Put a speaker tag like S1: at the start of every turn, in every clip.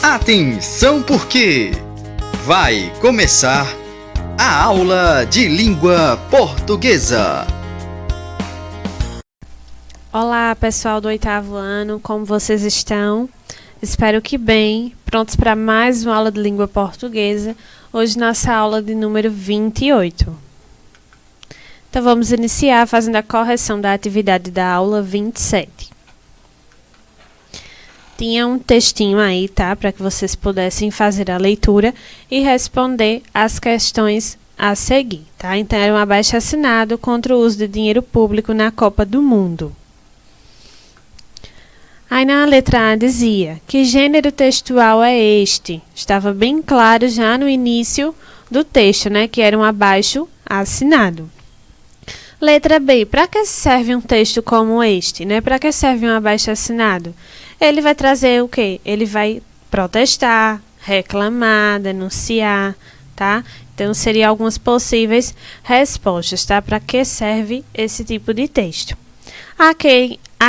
S1: Atenção porque vai começar a aula de língua portuguesa.
S2: Olá, pessoal do 8º ano, como vocês estão? Espero que bem, prontos para mais uma aula de língua portuguesa. Hoje nossa aula de número 28. Então vamos iniciar fazendo a correção da atividade da aula 27. Tinha um textinho aí, tá? Para que vocês pudessem fazer a leitura e responder as questões a seguir, tá? Então era um abaixo-assinado contra o uso de dinheiro público na Copa do Mundo. Aí na letra A dizia, que gênero textual é este? Estava bem claro já no início do texto, né? Que era um abaixo-assinado. Letra B, para que serve um texto como este, né? Para que serve um abaixo-assinado? Ele vai trazer o quê? Ele vai protestar, reclamar, denunciar, tá? Então, seriam algumas possíveis respostas, tá? Para que serve esse tipo de texto? A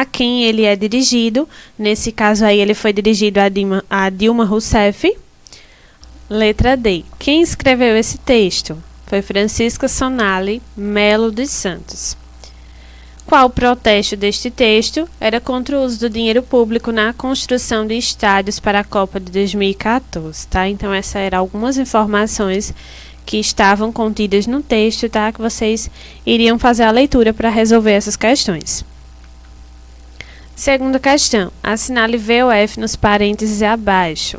S2: quem ele é dirigido, nesse caso aí ele foi dirigido a Dilma Rousseff. Letra D, quem escreveu esse texto? Foi Francisca Sonali Melo dos Santos. Qual o protesto deste texto? Era contra o uso do dinheiro público na construção de estádios para a Copa de 2014, tá? Então, essas eram algumas informações que estavam contidas no texto, tá? Que vocês iriam fazer a leitura para resolver essas questões. Segunda questão. Assinale V ou F nos parênteses abaixo.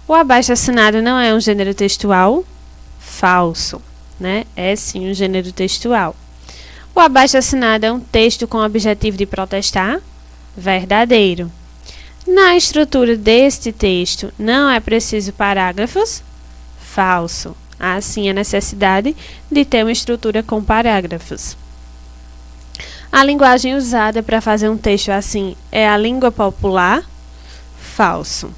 S2: O abaixo-assinado não é um gênero textual? Falso, né? É sim um gênero textual. O abaixo-assinado é um texto com o objetivo de protestar? Verdadeiro. Na estrutura deste texto, não é preciso parágrafos? Falso. Há sim a necessidade de ter uma estrutura com parágrafos. A linguagem usada para fazer um texto assim é a língua popular? Falso.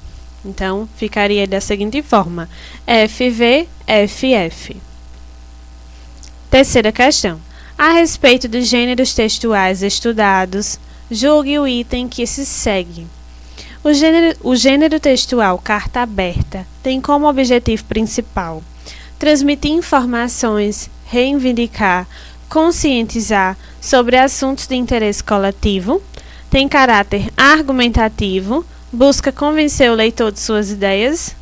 S2: Então, ficaria da seguinte forma: FV, FF. Terceira questão. A respeito dos gêneros textuais estudados, julgue o item que se segue. O gênero textual carta aberta tem como objetivo principal transmitir informações, reivindicar, conscientizar sobre assuntos de interesse coletivo, tem caráter argumentativo, busca convencer o leitor de suas ideias.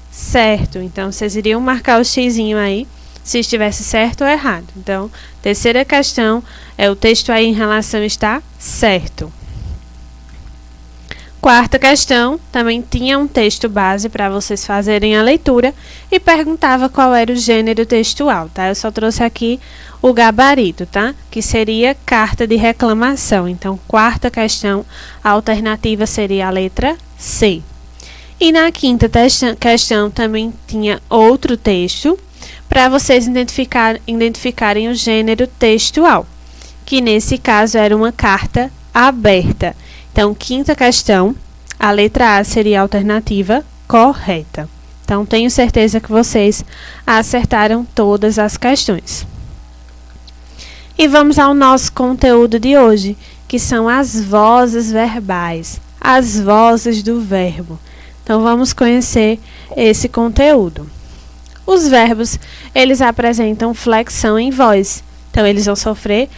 S2: Certo, então vocês iriam marcar o xizinho aí, se estivesse certo ou errado. Então, terceira questão, o texto aí em relação está certo. Quarta questão, também tinha um texto base para vocês fazerem a leitura e perguntava qual era o gênero textual, tá? Eu só trouxe aqui o gabarito, tá? Que seria carta de reclamação. Então, quarta questão, a alternativa seria a letra C. E na quinta questão também tinha outro texto para vocês identificarem o gênero textual, que nesse caso era uma carta aberta. Então, quinta questão, a letra A seria a alternativa correta. Então, tenho certeza que vocês acertaram todas as questões. E vamos ao nosso conteúdo de hoje, que são as vozes verbais, as vozes do verbo. Então, vamos conhecer esse conteúdo. Os verbos, eles apresentam flexão em voz. Então, eles vão sofrer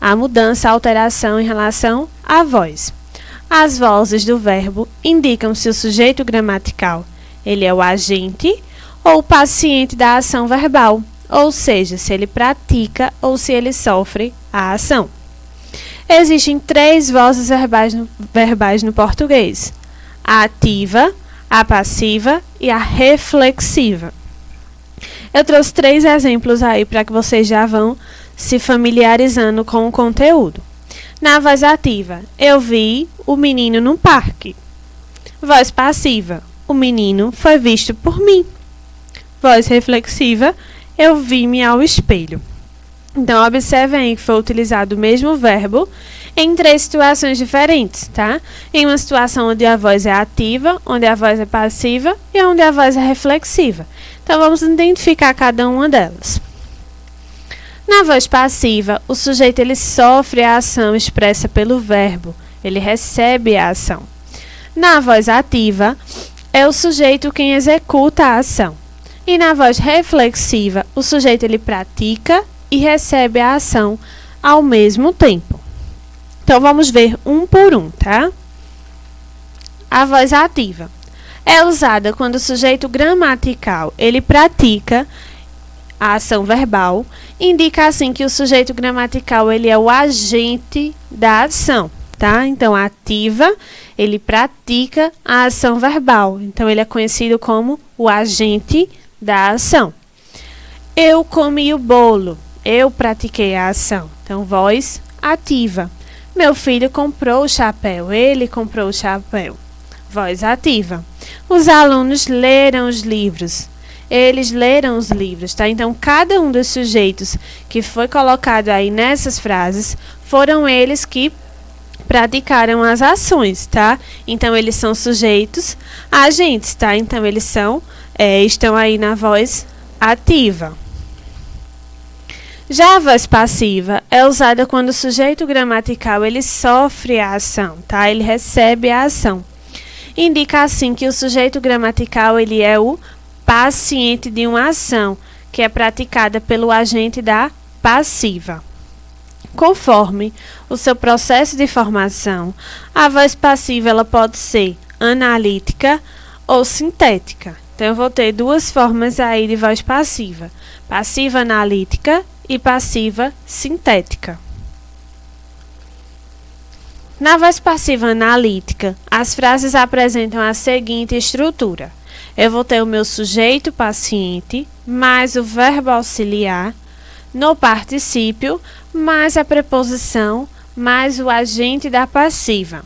S2: a mudança, a alteração em relação à voz. As vozes do verbo indicam se o sujeito gramatical ele é o agente ou o paciente da ação verbal, ou seja, se ele pratica ou se ele sofre a ação. Existem 3 vozes verbais no português: a ativa, a passiva e a reflexiva. Eu trouxe 3 exemplos aí para que vocês já vão se familiarizando com o conteúdo. Na voz ativa, eu vi o menino no parque. Voz passiva, o menino foi visto por mim. Voz reflexiva, eu vi-me ao espelho. Então, observem aí que foi utilizado o mesmo verbo em 3 situações diferentes, tá? Em uma situação onde a voz é ativa, onde a voz é passiva e onde a voz é reflexiva. Então, vamos identificar cada uma delas. Na voz passiva, o sujeito ele sofre a ação expressa pelo verbo, ele recebe a ação. Na voz ativa, é o sujeito quem executa a ação. E na voz reflexiva, o sujeito ele pratica e recebe a ação ao mesmo tempo. Então, vamos ver um por um, tá? A voz ativa é usada quando o sujeito gramatical ele pratica a ação verbal, indica assim que o sujeito gramatical ele é o agente da ação, tá? Então, ativa, ele pratica a ação verbal. Então, ele é conhecido como o agente da ação. Eu comi o bolo, eu pratiquei a ação. Então, voz ativa. Meu filho comprou o chapéu, ele comprou o chapéu. Voz ativa. Os alunos leram os livros. Eles leram os livros, tá? Então, cada um dos sujeitos que foi colocado aí nessas frases foram eles que praticaram as ações, tá? Então, eles são sujeitos agentes, tá? Então, eles estão aí na voz ativa. Já a voz passiva é usada quando o sujeito gramatical ele sofre a ação, tá? Ele recebe a ação. Indica assim que o sujeito gramatical ele é o paciente de uma ação que é praticada pelo agente da passiva. Conforme o seu processo de formação, a voz passiva ela pode ser analítica ou sintética. Então, eu vou ter duas formas aí de voz passiva: passiva analítica e passiva sintética. Na voz passiva analítica, as frases apresentam a seguinte estrutura: eu vou ter o meu sujeito paciente, mais o verbo auxiliar, no particípio, mais a preposição, mais o agente da passiva.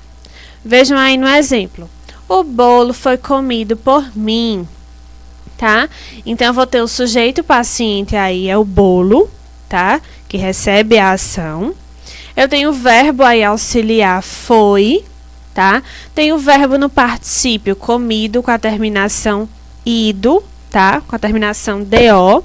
S2: Vejam aí no exemplo. O bolo foi comido por mim, tá? Então, eu vou ter o sujeito paciente aí, é o bolo, tá? Que recebe a ação. Eu tenho o verbo aí auxiliar, foi, tá? Tem o verbo no particípio, comido, com a terminação ido, tá? Com a terminação do.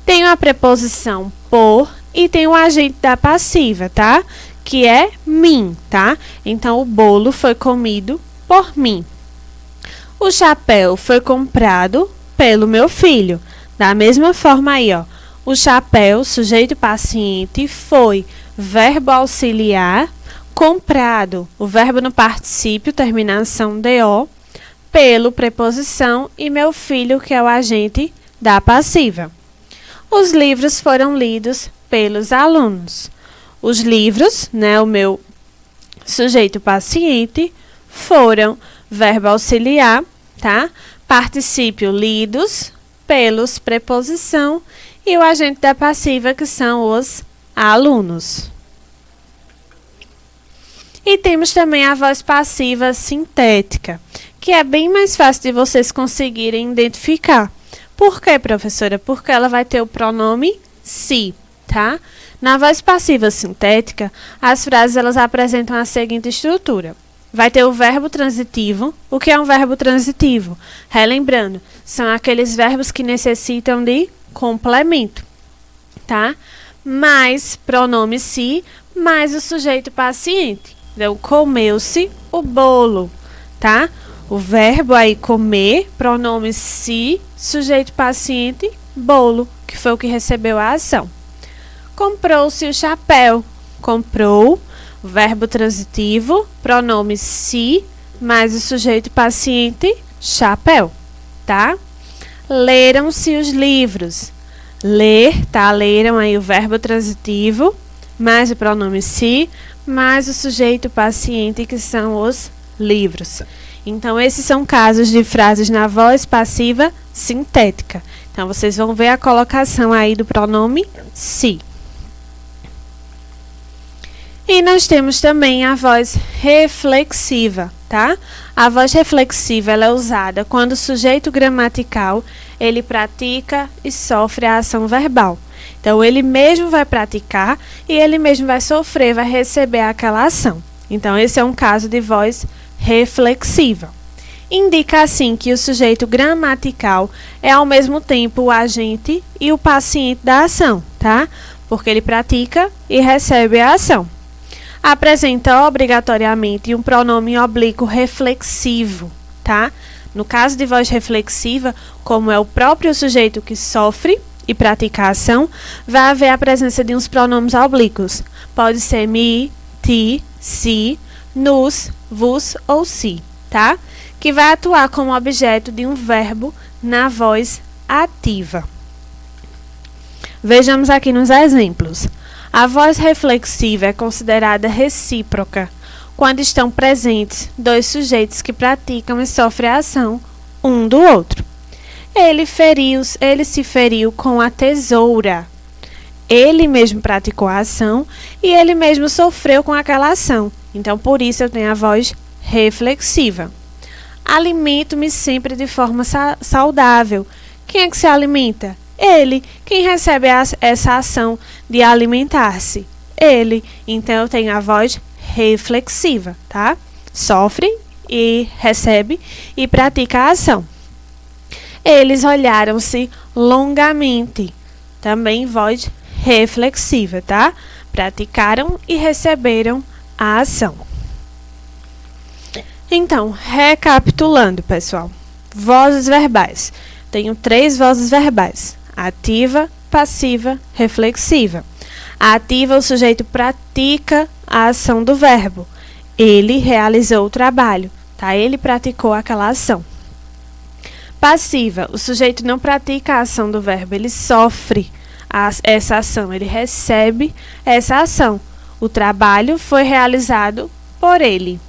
S2: Tenho a preposição por e tem o agente da passiva, tá? Que é mim, tá? Então, o bolo foi comido por mim. O chapéu foi comprado pelo meu filho. Da mesma forma aí, ó. O chapéu, sujeito paciente, foi verbo auxiliar, comprado, o verbo no particípio, terminação do, pelo, preposição, e meu filho, que é o agente da passiva. Os livros foram lidos pelos alunos. Os livros, né, o meu sujeito paciente, foram verbo auxiliar, tá? Particípio lidos, pelos, preposição, e o agente da passiva, que são os alunos. E temos também a voz passiva sintética, que é bem mais fácil de vocês conseguirem identificar. Por quê, professora? Porque ela vai ter o pronome se, tá? Na voz passiva sintética, as frases elas apresentam a seguinte estrutura. Vai ter o verbo transitivo. O que é um verbo transitivo? Relembrando, são aqueles verbos que necessitam de complemento, tá? Mais pronome se, mais o sujeito paciente. Então, comeu-se o bolo, tá? O verbo aí comer, pronome se, sujeito paciente, bolo, que foi o que recebeu a ação. Comprou-se o chapéu. Comprou, o verbo transitivo, pronome se, mais o sujeito paciente, chapéu, tá? Leram-se os livros. Ler, tá? Leram aí o verbo transitivo, mais o pronome se, mais o sujeito paciente, que são os livros. Então, esses são casos de frases na voz passiva sintética. Então, vocês vão ver a colocação aí do pronome se. E nós temos também a voz reflexiva, tá? A voz reflexiva ela é usada quando o sujeito gramatical ele pratica e sofre a ação verbal. Então, ele mesmo vai praticar e ele mesmo vai sofrer, vai receber aquela ação. Então, esse é um caso de voz reflexiva. Indica assim que o sujeito gramatical é ao mesmo tempo o agente e o paciente da ação, tá? Porque ele pratica e recebe a ação. Apresenta obrigatoriamente um pronome oblíquo reflexivo, tá? No caso de voz reflexiva, como é o próprio sujeito que sofre e pratica a ação, vai haver a presença de uns pronomes oblíquos. Pode ser mi, ti, si, nos, vos ou si, tá? Que vai atuar como objeto de um verbo na voz ativa. Vejamos aqui nos exemplos. A voz reflexiva é considerada recíproca quando estão presentes dois sujeitos que praticam e sofrem a ação um do outro. Ele se feriu com a tesoura. Ele mesmo praticou a ação e ele mesmo sofreu com aquela ação. Então, por isso eu tenho a voz reflexiva. Alimento-me sempre de forma saudável. Quem é que se alimenta? Ele. Quem recebe essa ação de alimentar-se? Ele. Então, eu tenho a voz reflexiva, tá? Sofre e recebe e pratica a ação. Eles olharam-se longamente. Também voz reflexiva, tá? Praticaram e receberam a ação. Então, recapitulando, pessoal. Vozes verbais. Tenho 3 vozes verbais. Ativa, passiva, reflexiva. A ativa, o sujeito pratica a ação do verbo. Ele realizou o trabalho, tá? Ele praticou aquela ação. Passiva, o sujeito não pratica a ação do verbo, ele sofre essa ação, ele recebe essa ação. O trabalho foi realizado por ele.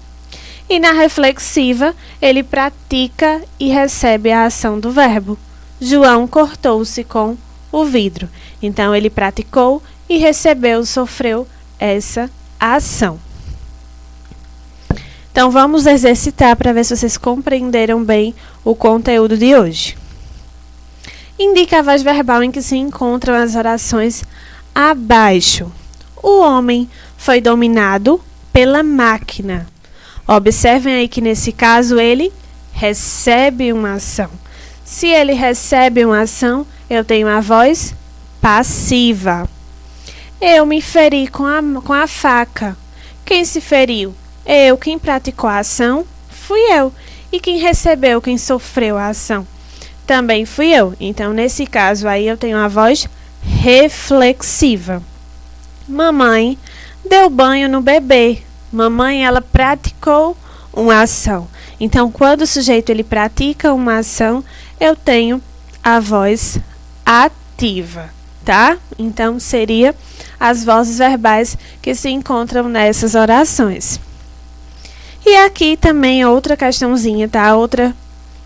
S2: E na reflexiva, ele pratica e recebe a ação do verbo. João cortou-se com o vidro. Então, ele praticou e recebeu, sofreu essa ação. Então, vamos exercitar para ver se vocês compreenderam bem o conteúdo de hoje. Indica a voz verbal em que se encontram as orações abaixo. O homem foi dominado pela máquina. Observem aí que, nesse caso, ele recebe uma ação. Se ele recebe uma ação, eu tenho a voz passiva. Eu me feri com a faca. Quem se feriu? Eu. Quem praticou a ação? Fui eu. E quem recebeu, quem sofreu a ação? Também fui eu. Então, nesse caso aí, eu tenho a voz reflexiva. Mamãe deu banho no bebê. Mamãe, ela praticou uma ação. Então, quando o sujeito ele pratica uma ação, eu tenho a voz ativa, tá? Então, seria as vozes verbais que se encontram nessas orações. E aqui também outra questãozinha, tá? Outra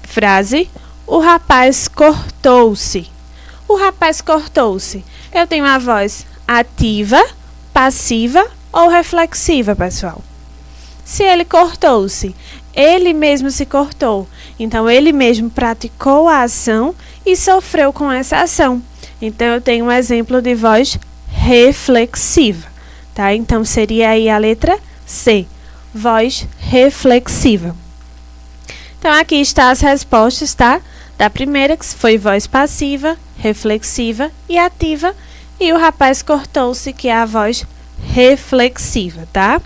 S2: frase. O rapaz cortou-se. O rapaz cortou-se. Eu tenho a voz ativa, passiva ou reflexiva, pessoal? Se ele cortou-se, ele mesmo se cortou. Então, ele mesmo praticou a ação e sofreu com essa ação. Então, eu tenho um exemplo de voz reflexiva, tá? Então, seria aí a letra C, voz reflexiva. Então, aqui está as respostas, tá? Da primeira, que foi voz passiva, reflexiva e ativa. E o rapaz cortou-se, que é a voz reflexiva, tá?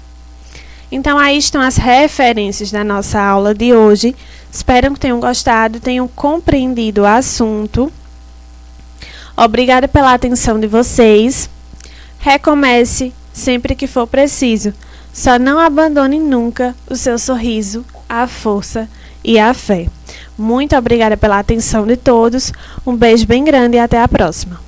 S2: Então, aí estão as referências da nossa aula de hoje. Espero que tenham gostado, tenham compreendido o assunto. Obrigada pela atenção de vocês. Recomece sempre que for preciso. Só não abandone nunca o seu sorriso, a força e a fé. Muito obrigada pela atenção de todos. Um beijo bem grande e até a próxima.